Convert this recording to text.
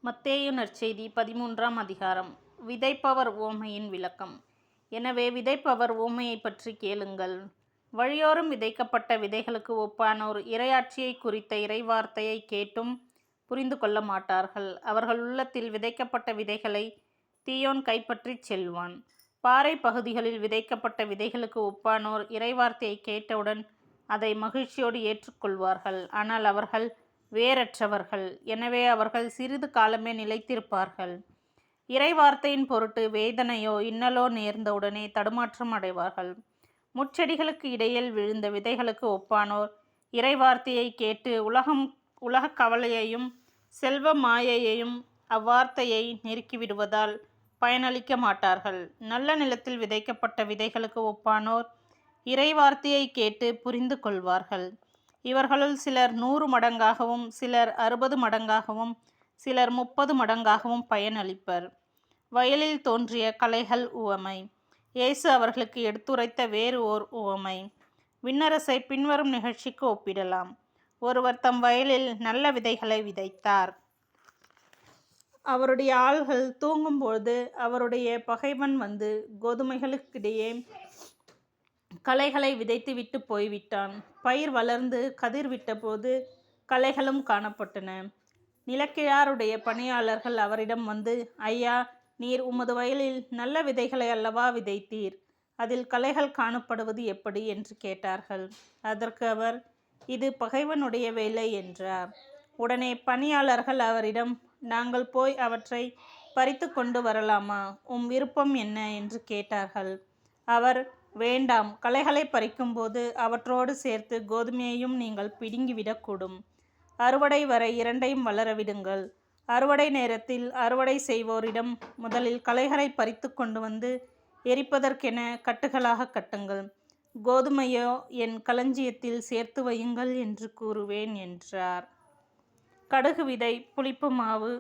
மத்தேயு நற்செய்தி 13ஆம் அதிகாரம். விதைப்பவர் உவமையின் விளக்கம். எனவே விதைப்பவர் உவமையைப் பற்றி கேளுங்கள். வழியோரம் விதைக்கப்பட்ட விதைகளுக்கு ஒப்பானோர் இறையாட்சியை குறித்த இறைவார்த்தையை கேட்டும் புரிந்து கொள்ள மாட்டார்கள். அவர்கள் உள்ளத்தில் விதைக்கப்பட்ட விதைகளை தீயோன் கைப்பற்றிச் செல்வான். பாறை பகுதிகளில் விதைக்கப்பட்ட விதைகளுக்கு ஒப்பானோர் இறைவார்த்தையை கேட்டவுடன் அதை மகிழ்ச்சியோடு ஏற்றுக்கொள்வார்கள். ஆனால் அவர்கள் வேரற்றவர்கள். எனவே அவர்கள் சிறிது காலமே நிலைத்திருப்பார்கள். இறைவார்த்தையின் பொருட்டு வேதனையோ இன்னலோ நேர்ந்தவுடனே தடுமாற்றம் அடைவார்கள். முட்செடிகளுக்கு இடையில் விழுந்த விதைகளுக்கு ஒப்பானோர் இறைவார்த்தையை கேட்டு உலக கவலையையும் செல்வ மாயையையும் அவ்வார்த்தையை நெருக்கிவிடுவதால் பயனளிக்க மாட்டார்கள். நல்ல நிலத்தில் விதைக்கப்பட்ட விதைகளுக்கு ஒப்பானோர் இறைவார்த்தையை கேட்டு புரிந்து கொள்வார்கள். இவர்களுள் சிலர் 100 மடங்காகவும் சிலர் 60 மடங்காகவும் சிலர் 30 மடங்காகவும் பயனளிப்பர். வயலில் தோன்றிய களைகள் உவமை. இயேசு அவர்களுக்கு எடுத்துரைத்த வேறு ஓர் உவமை. விண்ணரசை பின்வரும் நிகழ்ச்சிக்கு ஒப்பிடலாம். ஒருவர் தம் வயலில் நல்ல விதைகளை விதைத்தார். அவருடைய ஆள்கள் தூங்கும்போது அவருடைய பகைவன் வந்து கோதுமைகளுக்கிடையே களைகளை விதைத்து விட்டு போய்விட்டான். பயிர் வளர்ந்து கதிர் விட்டபோது களைகளும் காணப்பட்டன. நிலக்கிழாருடைய பணியாளர்கள் அவரிடம் வந்து, ஐயா, நீர் உமது வயலில் நல்ல விதைகளை அல்லவா விதைத்தீர், அதில் களைகள் காணப்படுவது எப்படி என்று கேட்டார்கள். அதற்கு அவர், இது பகைவனுடைய வேலை என்றார். உடனே பணியாளர்கள் அவரிடம், நாங்கள் போய் அவற்றை பறித்து கொண்டு வரலாமா? உம் விருப்பம் என்ன என்று கேட்டார்கள். அவர், வேண்டாம், களைகளை பறிக்கும்போது அவற்றோடு சேர்த்து கோதுமையையும் நீங்கள் பிடுங்கிவிடக்கூடும். அறுவடை வரை இரண்டையும் வளர விடுங்கள். அறுவடை நேரத்தில் அறுவடை செய்வோரிடம், முதலில் களைகளை பறித்து கொண்டு வந்து எரிப்பதற்கென கட்டுகளாக கட்டுங்கள். கோதுமையோ என் களஞ்சியத்தில் சேர்த்து வையுங்கள் என்று கூறுவேன் என்றார். கடுகு விதை, புளிப்பு மாவு,